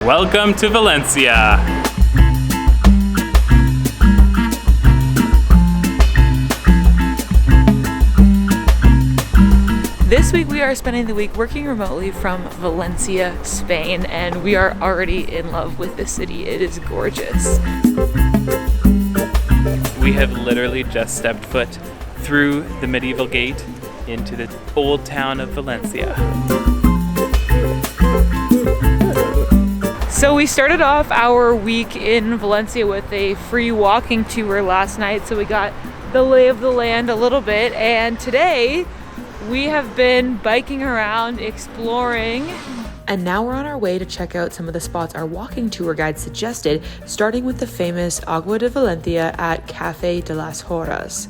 Welcome to Valencia. This week we are spending the week working remotely from Valencia, Spain, and we are already in love with this city. It is gorgeous. We have literally just stepped foot through the medieval gate into the old town of Valencia. So we started off our week in Valencia with a free walking tour last night, so we got the lay of the land a little bit, and today we have been biking around, exploring. And now we're on our way to check out some of the spots our walking tour guide suggested, starting with the famous Agua de Valencia at Café de las Horas.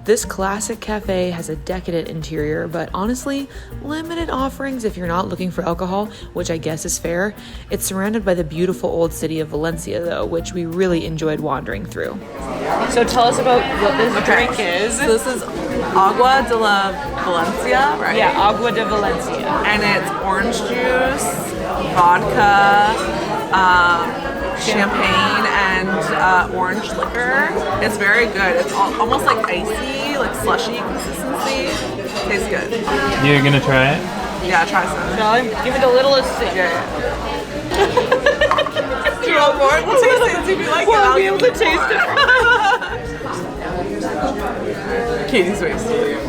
This classic cafe has a decadent interior, but honestly, limited offerings if you're not looking for alcohol, which I guess is fair. It's surrounded by the beautiful old city of Valencia though, which we really enjoyed wandering through. So tell us about what this drink is. So this is Agua de la Valencia, right? Yeah, Agua de Valencia. And it's orange juice, vodka, champagne, and orange liquor. It's very good. It's almost like icy, like slushy consistency. Tastes good. You're gonna try it? Yeah, try some. Shall I give it a little sip? Yeah. Do you want more? We'll taste it and see if you like it. I'll be able to taste it. Katie's wasted.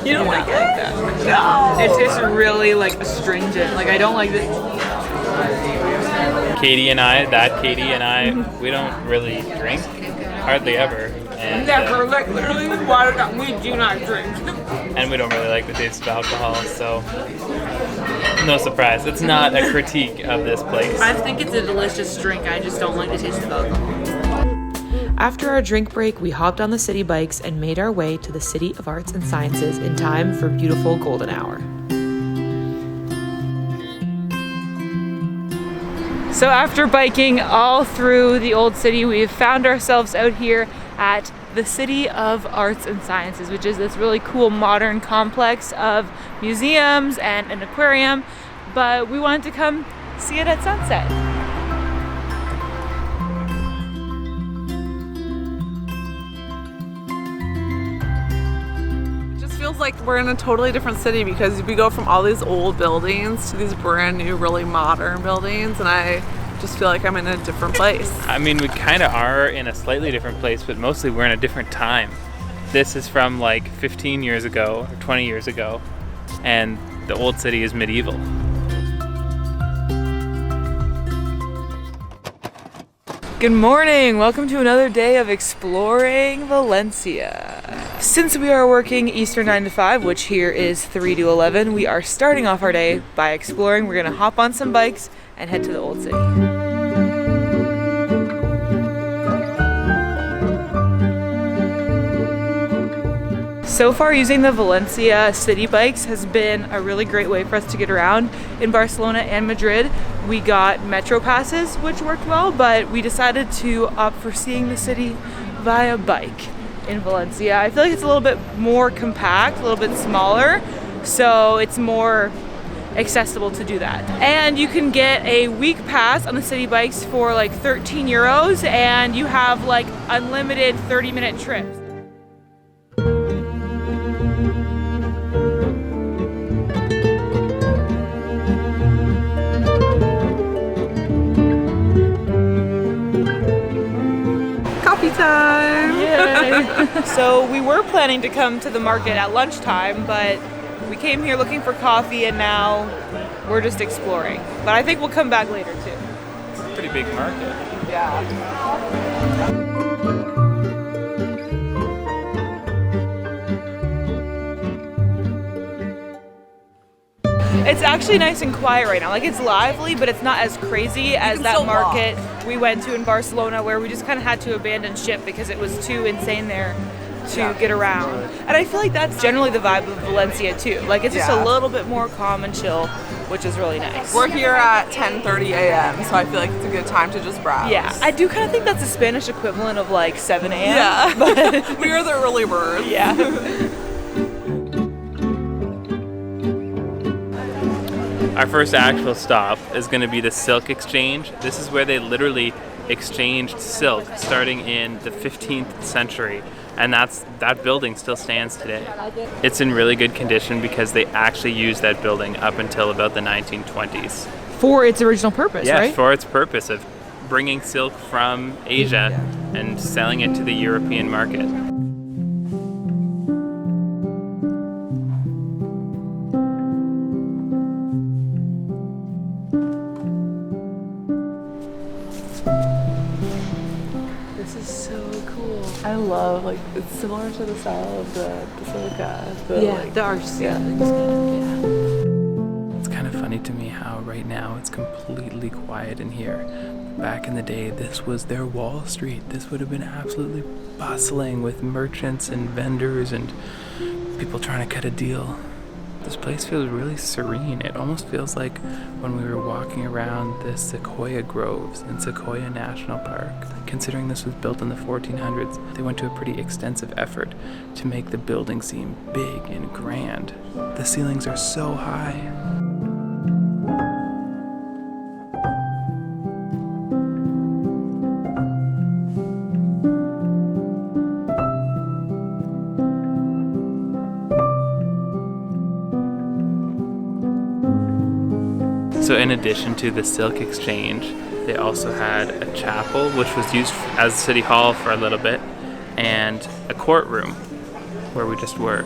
You don't like it like that? No. It tastes really like astringent. Like I don't like this. Katie and I, we don't really drink, hardly ever. And, Never, like literally water down. We do not drink. And we don't really like the taste of alcohol, so no surprise. It's not a critique of this place. I think it's a delicious drink. I just don't like the taste of alcohol. After our drink break, we hopped on the city bikes and made our way to the City of Arts and Sciences in time for beautiful golden hour. So after biking all through the old city, we've found ourselves out here at the City of Arts and Sciences, which is this really cool modern complex of museums and an aquarium, but we wanted to come see it at sunset. Like we're in a totally different city because we go from all these old buildings to these brand new, really modern buildings, and I just feel like I'm in a different place. I mean, we kind of are in a slightly different place, but mostly we're in a different time. This is from like 15 years ago or 20 years ago, and the old city is medieval. Good morning! Welcome to another day of exploring Valencia. Since we are working Eastern 9 to 5, which here is 3 to 11, we are starting off our day by exploring. We're gonna hop on some bikes and head to the old city. So far, using the Valencia city bikes has been a really great way for us to get around. In Barcelona and Madrid, we got metro passes, which worked well, but we decided to opt for seeing the city via bike in Valencia. I feel like it's a little bit more compact, a little bit smaller, so it's more accessible to do that. And you can get a week pass on the city bikes for like 13 euros, and you have like unlimited 30-minute trips. Time. Yay. So we were planning to come to the market at lunchtime, but we came here looking for coffee and now we're just exploring. But I think we'll come back later too. It's a pretty big market. Yeah. It's actually nice and quiet right now. Like it's lively, but it's not as crazy as that market we went to in Barcelona where we just kind of had to abandon ship because it was too insane there to get around. And I feel like that's generally the vibe of Valencia too. Like it's just a little bit more calm and chill, which is really nice. We're here at 10:30 a.m., so I feel like it's a good time to just browse. Yeah, I do kind of think that's the Spanish equivalent of like 7 a.m. Yeah, but we are the early birds. Yeah. Our first actual stop is going to be the Silk Exchange. This is where they literally exchanged silk starting in the 15th century, and that building still stands today. It's in really good condition because they actually used that building up until about the 1920s. For its original purpose, Yeah, right? for its purpose of bringing silk from Asia and selling it to the European market. This is so cool. I love, like, it's similar to the style of the Basilica. The arch ceilings. It's kind of funny to me how right now it's completely quiet in here. Back in the day, this was their Wall Street. This would have been absolutely bustling with merchants and vendors and people trying to cut a deal. This place feels really serene. It almost feels like when we were walking around the sequoia groves in Sequoia National Park. Considering this was built in the 1400s, they went to a pretty extensive effort to make the building seem big and grand. The ceilings are so high. So in addition to the Silk Exchange, they also had a chapel, which was used as City Hall for a little bit, and a courtroom where we just were.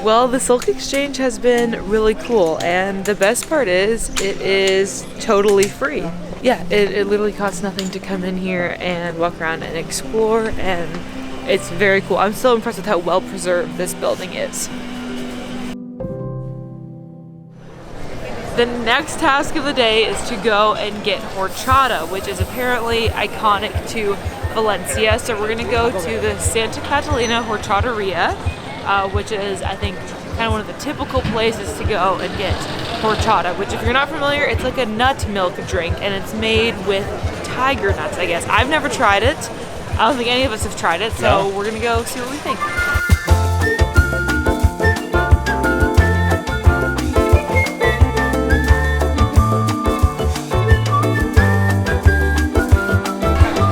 Well, the Silk Exchange has been really cool, and the best part is it is totally free. Yeah, it literally costs nothing to come in here and walk around and explore, and it's very cool. I'm so impressed with how well preserved this building is. The next task of the day is to go and get horchata, which is apparently iconic to Valencia. So we're gonna go to the Santa Catalina Horchateria, which is, I think, kind of one of the typical places to go and get horchata, which if you're not familiar, it's like a nut milk drink, and it's made with tiger nuts, I guess. I've never tried it. I don't think any of us have tried it, so we're gonna go see what we think.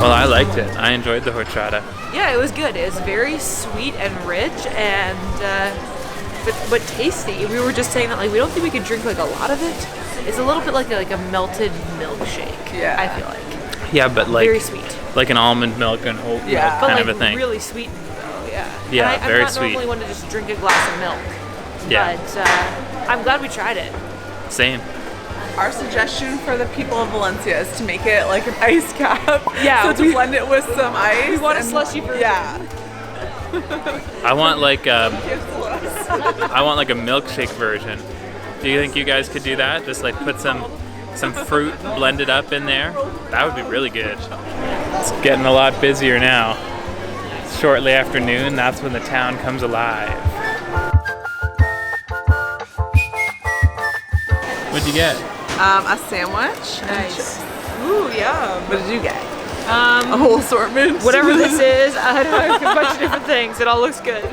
Well, I liked it. I enjoyed the horchata. Yeah, it was good. It was very sweet and rich, and but tasty. We were just saying that, like, we don't think we could drink like a lot of it. It's a little bit like a melted milkshake. Yeah. I feel like. Yeah, but like Very sweet. like an almond milk and oat milk Yeah. But kind like of a thing. really sweetened though, yeah. Yeah, and very I'm not sweet. normally one to just drink a glass of milk. Yeah. But I'm glad we tried it. Same. Our suggestion for the people of Valencia is to make it like an ice cap. Yeah, So to blend it with some ice. We want a and- slushy version. Yeah. I want like Gives us. I want like a milkshake version. Do you think you guys could do that? Just like put some fruit blended up in there? That would be really good. It's getting a lot busier now. It's shortly after noon, that's when the town comes alive. What'd you get? A sandwich. and chips. Ooh, yum. What did you get? A whole assortment. Whatever this is, I don't know, a bunch of different things. It all looks good.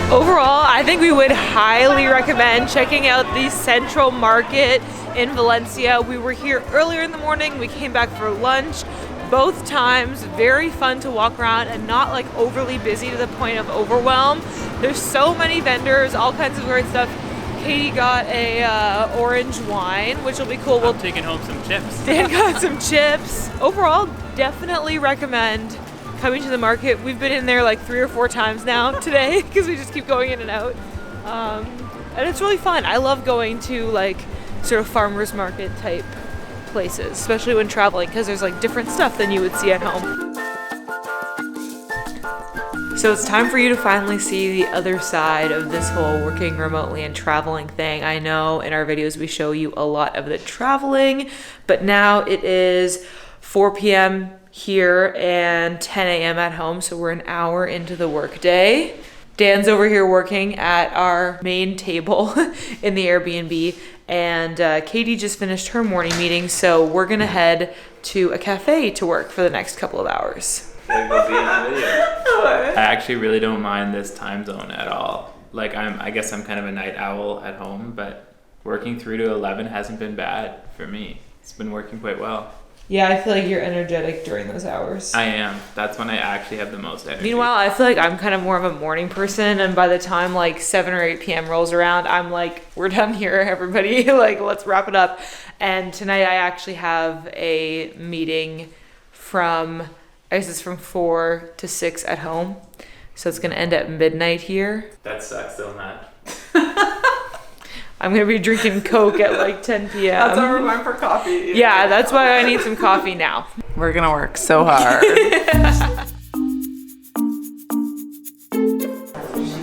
Overall, I think we would highly recommend checking out the Central Market in Valencia. We were here earlier in the morning. We came back for lunch. Both times, very fun to walk around and not like overly busy to the point of overwhelm. There's so many vendors, all kinds of great stuff. Katie got a orange wine, which will be cool. I'm taking home some chips. Dan got some chips. Overall, definitely recommend coming to the market. We've been in there like 3 or 4 times now today because we just keep going in and out. And it's really fun. I love going to like sort of farmers market type places, especially when traveling, because there's like different stuff than you would see at home. So it's time for you to finally see the other side of this whole working remotely and traveling thing. I know in our videos we show you a lot of the traveling, but now it is 4 p.m. here and 10 a.m. at home, so we're an hour into the workday. Dan's over here working at our main table in the Airbnb, And Katie just finished her morning meeting, so we're gonna head to a cafe to work for the next couple of hours. I actually really don't mind this time zone at all. Like I guess I'm kind of a night owl at home, but working 3 to 11 hasn't been bad for me. It's been working quite well. Yeah, I feel like you're energetic during those hours. I am. That's when I actually have the most energy. Meanwhile, I feel like I'm kind of more of a morning person, and by the time like 7 or 8 p.m. rolls around, I'm like, we're done here, everybody. Like, let's wrap it up. And tonight I actually have a meeting from 4 to 6 at home. So it's gonna end at midnight here. That sucks though, Matt. I'm gonna be drinking Coke at like 10 p.m. That's why we're going for coffee. Yeah, that's why I need some coffee now. We're gonna work so hard.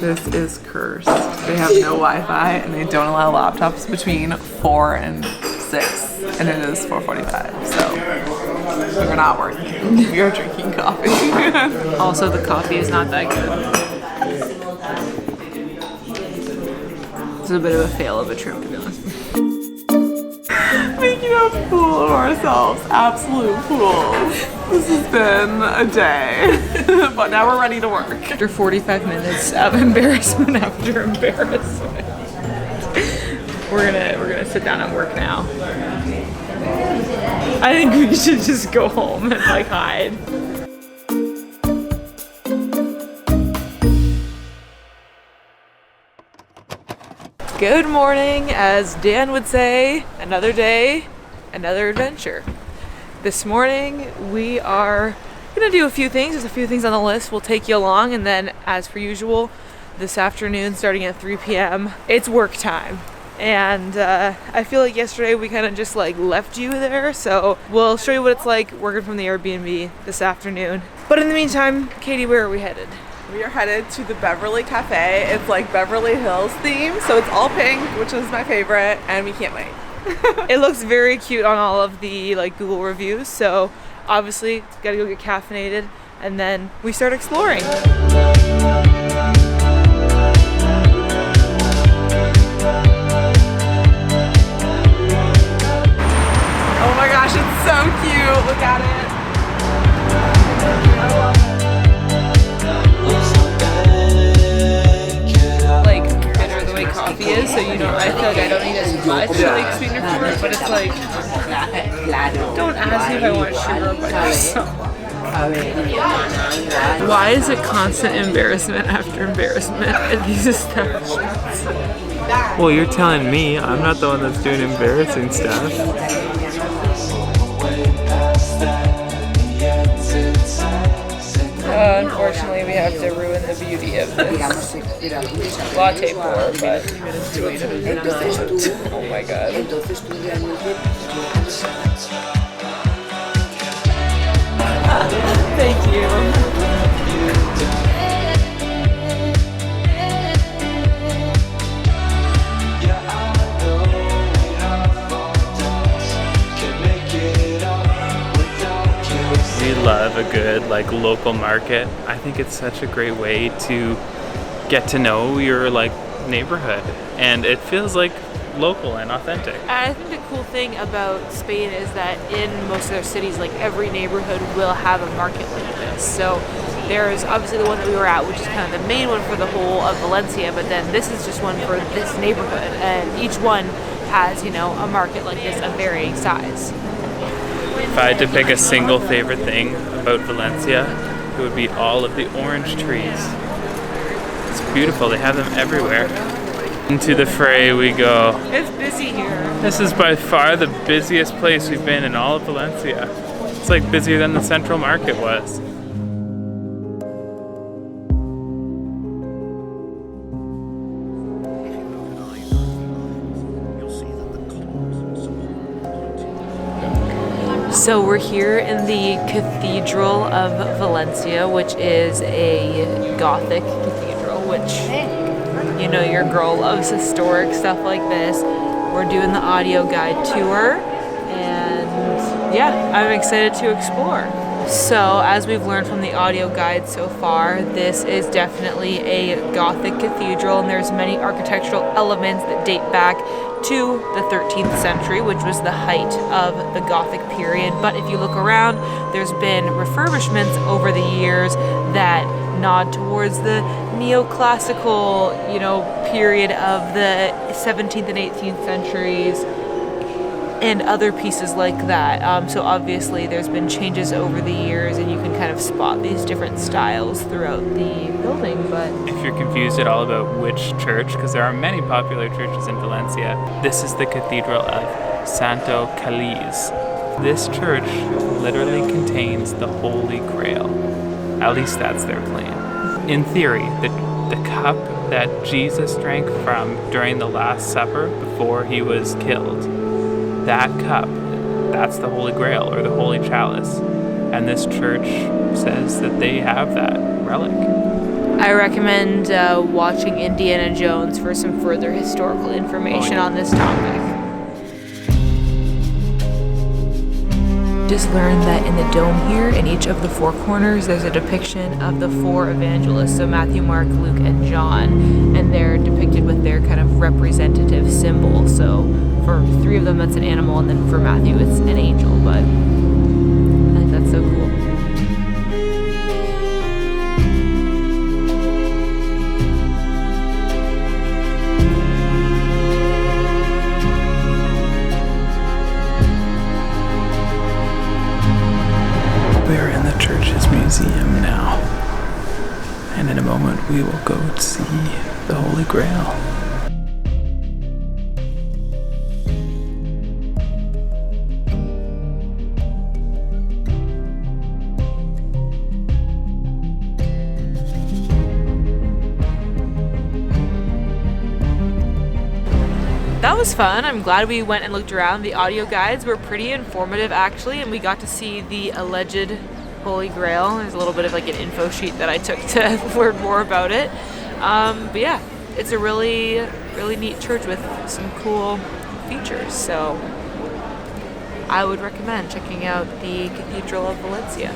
This is cursed. They have no Wi-Fi and they don't allow laptops between 4 and 6, and it is 4:45. So we're not working. We are drinking coffee. Also, the coffee is not that good. It's a bit of a fail of a trip, to be honest. Making a fool of ourselves. Absolute fools. This has been a day. But now we're ready to work. After 45 minutes of embarrassment after embarrassment. We're gonna sit down and work now. I think we should just go home and like hide. Good morning, as Dan would say, another day, another adventure. This morning we are gonna do a few things. There's a few things on the list. We'll take you along, and then as per usual, this afternoon starting at 3 p.m. it's work time. And I feel like yesterday we kind of just like left you there, so we'll show you what it's like working from the Airbnb this afternoon. But in the meantime, Katie, where are we headed? We are headed to the Beverly Cafe. It's like Beverly Hills themed, so it's all pink, which is my favorite, and we can't wait. It looks very cute on all of the like Google reviews, so obviously gotta go get caffeinated and then we start exploring. Oh my gosh, it's so cute. Look at it. Like bitter the way coffee is, so you don't. I feel like I don't need as much like sweetener for it, but it's like don't ask me if I want sugar, but just why is it constant embarrassment after embarrassment at these establishments? Well, you're telling me I'm not the one that's doing embarrassing stuff. Unfortunately, we have to ruin the beauty of this latte pour, but oh my god. Thank you. Love a good like local market. I think it's such a great way to get to know your like neighborhood, and it feels like local and authentic. And I think the cool thing about Spain is that in most of their cities, like every neighborhood will have a market like this. So there's obviously the one that we were at, which is kind of the main one for the whole of Valencia, but then this is just one for this neighborhood, and each one has, you know, a market like this of varying size. If I had to pick a single favorite thing about Valencia, it would be all of the orange trees. It's beautiful, they have them everywhere. Into the fray we go. It's busy here. This is by far the busiest place we've been in all of Valencia. It's like busier than the Central Market was. So we're here in the Cathedral of Valencia, which is a Gothic cathedral, which, you know, your girl loves historic stuff like this. We're doing the audio guide tour, and yeah, I'm excited to explore. So, as we've learned from the audio guide so far, this is definitely a Gothic cathedral, and there's many architectural elements that date back to the 13th century, which was the height of the Gothic period. But if you look around, there's been refurbishments over the years that nod towards the neoclassical, period of the 17th and 18th centuries, and other pieces like that. So obviously there's been changes over the years, and you can kind of spot these different styles throughout the building. But if you're confused at all about which church, because there are many popular churches in Valencia, this is the Cathedral of Santo Caliz. This church literally contains the Holy Grail. At least that's their claim. In theory, the cup that Jesus drank from during the Last Supper before he was killed, that cup, that's the Holy Grail, or the Holy Chalice. And this church says that they have that relic. I recommend watching Indiana Jones for some further historical information on this topic. Just learned that in the dome here, in each of the four corners, there's a depiction of the four evangelists, so Matthew, Mark, Luke, and John, and they're depicted with their kind of representative symbol. So for three of them, that's an animal, and then for Matthew, it's an angel. But I think that's so cool. We're in the church's museum now, and in a moment we will go to see the Holy Grail. That was fun. I'm glad we went and looked around. The audio guides were pretty informative actually, and we got to see the alleged Holy Grail. There's a little bit of like an info sheet that I took to learn more about it. But yeah, it's a really, really neat church with some cool features. So I would recommend checking out the Cathedral of Valencia.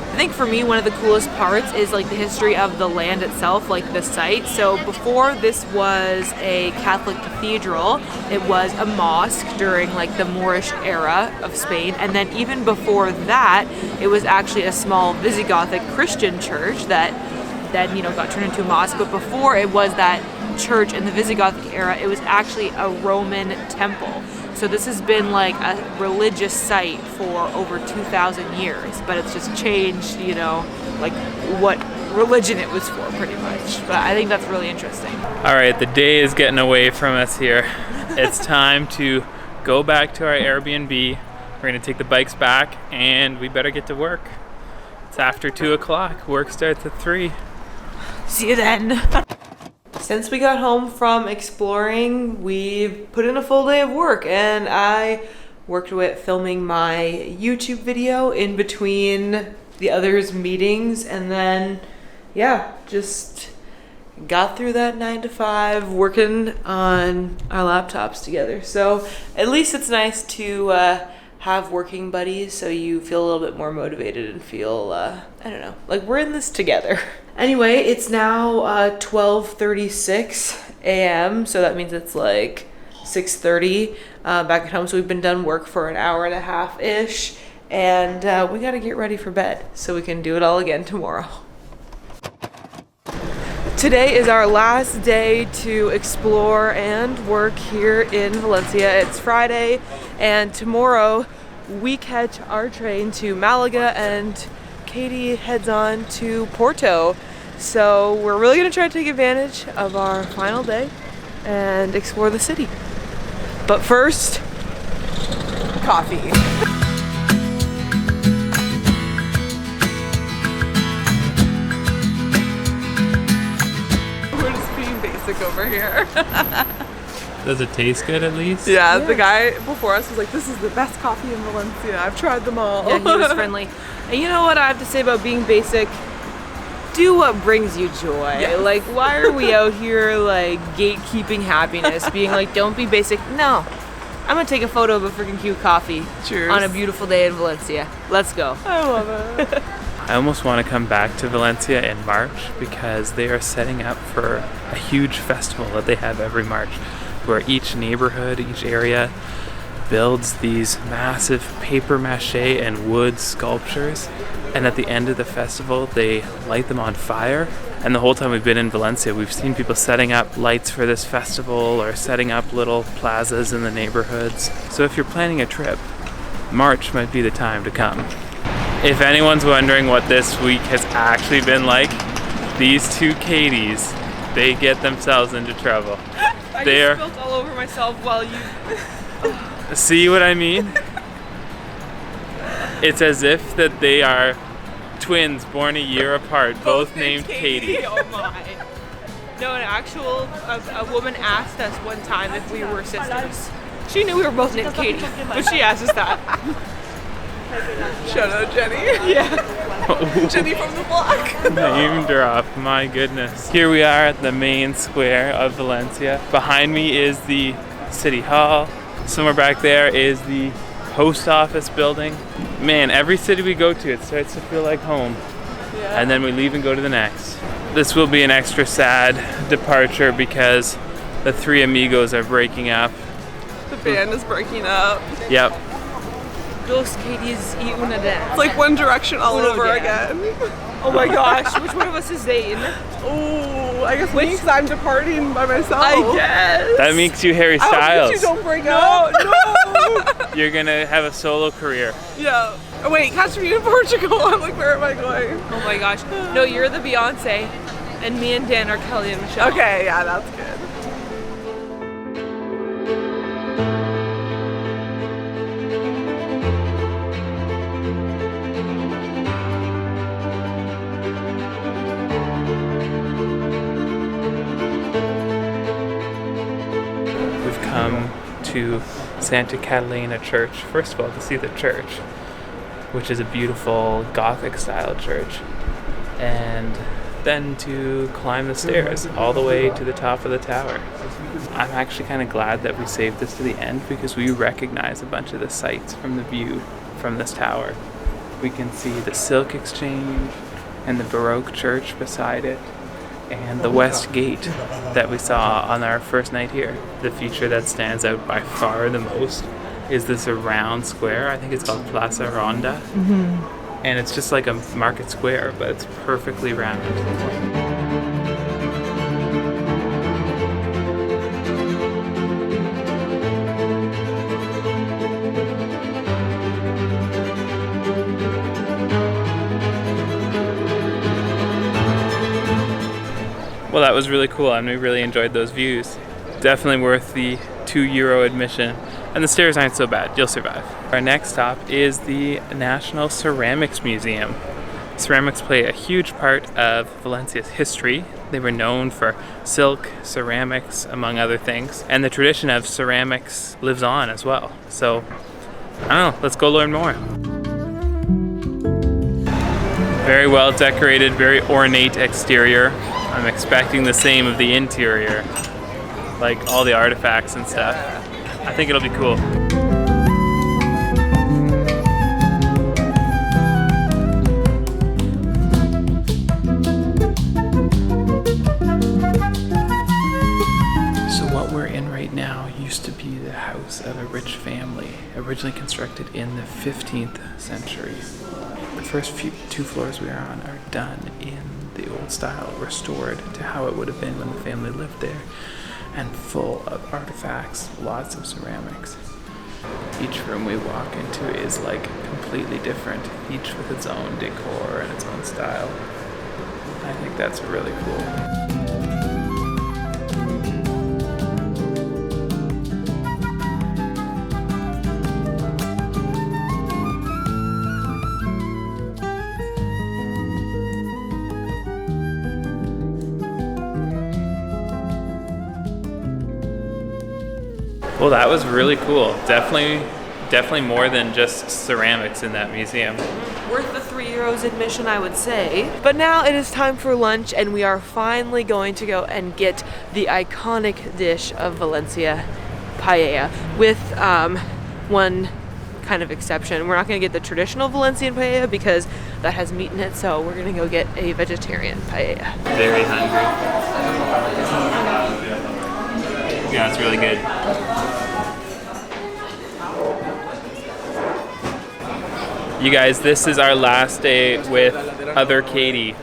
I think for me, one of the coolest parts is like the history of the land itself, like the site. So before this was a Catholic cathedral, it was a mosque during like the Moorish era of Spain. And then even before that, it was actually a small Visigothic Christian church that then, got turned into a mosque. But before it was that church in the Visigothic era, it was actually a Roman temple. So this has been like a religious site for over 2,000 years, but it's just changed, like what religion it was for pretty much. But I think that's really interesting. All right, the day is getting away from us here. It's time to go back to our Airbnb. We're gonna take the bikes back and we better get to work. It's after 2 o'clock. Work starts at 3. See you then. Since we got home from exploring, we've put in a full day of work, and I worked with filming my YouTube video in between the others' meetings, and then just got through that 9 to 5 working on our laptops together. So at least it's nice to have working buddies, so you feel a little bit more motivated and feel like we're in this together. Anyway, it's now 12:36 a.m., so that means it's like 6:30 back at home. So we've been done work for an hour and a half ish, and we gotta get ready for bed so we can do it all again tomorrow. Today is our last day to explore and work here in Valencia. It's Friday, and tomorrow we catch our train to Malaga, and Katie heads on to Porto. So we're really gonna try to take advantage of our final day and explore the city. But first, coffee. We're just being basic over here. Does it taste good at least? Yeah, the guy before us was like, this is the best coffee in Valencia. I've tried them all. Yeah, he was friendly. And you know what I have to say about being basic? Do what brings you joy. Yes. Like, why are we out here like gatekeeping happiness, being like, don't be basic? No, I'm gonna take a photo of a freaking cute coffee. Cheers. On a beautiful day in Valencia. Let's go. I love it. I almost want to come back to Valencia in March because they are setting up for a huge festival that they have every March where each neighborhood, each area builds these massive paper mache and wood sculptures, and at the end of the festival they light them on fire. And the whole time we've been in Valencia, we've seen people setting up lights for this festival or setting up little plazas in the neighborhoods. So if you're planning a trip, March might be the time to come. If anyone's wondering what this week has actually been like, these two Katies, they get themselves into trouble. I just spilled all over myself while you... See what I mean? It's as if that they are twins born a year apart, both named Katie. Oh my. No, a woman asked us one time if we were sisters. She knew we were both named Katie, but she asked us that. Shout out Jenny. Yeah. Jenny from the block. Name drop, my goodness. Here we are at the main square of Valencia. Behind me is the city hall. Somewhere back there is the post office building. Man, every city we go to, it starts to feel like home. Yeah. And then we leave and go to the next. This will be an extra sad departure because the three amigos are breaking up. The band is breaking up. Yep. Dos Katie's y una dance. It's like One Direction all Uno over dance. again. Oh my gosh, which one of us is Zayn? Oh, I guess me, because I'm departing by myself. I guess. That makes you Harry I hope Styles. you don't break up. No. You're gonna have a solo career. Yeah. Oh wait, catch me in Portugal. I'm like, where am I going? Oh my gosh. No, you're the Beyonce, and me and Dan are Kelly and Michelle. Okay, yeah, that's good. We've come to Santa Catalina Church, first of all to see the church, which is a beautiful Gothic style church, and then to climb the stairs all the way to the top of the tower. I'm actually kind of glad that we saved this to the end because we recognize a bunch of the sights from the view from this tower. We can see the Silk Exchange and the Baroque church beside it, and the West Gate that we saw on our first night here. The feature that stands out by far the most is this round square. I think it's called Plaza Ronda. Mm-hmm. And it's just like a market square, but it's perfectly round. Well, that was really cool, and we really enjoyed those views. Definitely worth the €2 admission, and the stairs aren't so bad. You'll survive. Our next stop is the National Ceramics Museum. Ceramics play a huge part of Valencia's history. They were known for silk, ceramics, among other things, and the tradition of ceramics lives on as well. So, I don't know, let's go learn more. Very well decorated, very ornate exterior. I'm expecting the same of the interior, like all the artifacts and stuff. I think it'll be cool. So what we're in right now used to be the house of a rich family, originally constructed in the 15th century. The first two floors we are on are done in the old style, restored to how it would have been when the family lived there, and full of artifacts, lots of ceramics. Each room we walk into is like completely different, each with its own decor and its own style. I think that's really cool. Well, that was really cool. Definitely more than just ceramics in that museum. Worth the €3 admission, I would say. But now it is time for lunch, and we are finally going to go and get the iconic dish of Valencia, paella with one kind of exception. We're not going to get the traditional Valencian paella because that has meat in it, so we're going to go get a vegetarian paella. Very hungry. Yeah, it's really good. You guys, this is our last day with other Katie.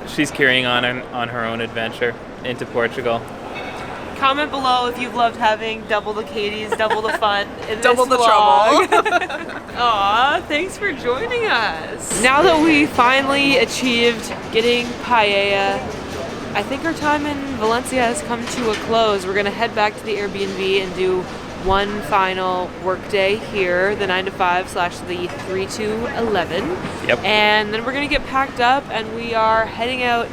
She's carrying on her own adventure into Portugal. Comment below if you've loved having double the Katies, double the fun, in Double this the vlog. trouble. Aw, thanks for joining us. Now that we finally achieved getting paella, I think our time in Valencia has come to a close. We're gonna head back to the Airbnb and do one final work day here, the 9 to 5 / the 3 to 11. Yep. And then we're gonna get packed up and we are heading out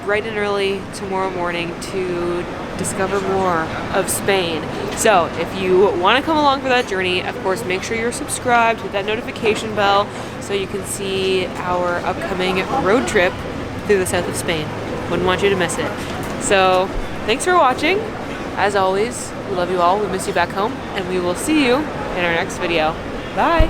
bright and early tomorrow morning to discover more of Spain. So if you want to come along for that journey, of course, make sure you're subscribed, hit that notification bell so you can see our upcoming road trip through the south of Spain. Wouldn't want you to miss it. So thanks for watching. As always, we love you all. We miss you back home, and we will see you in our next video. Bye.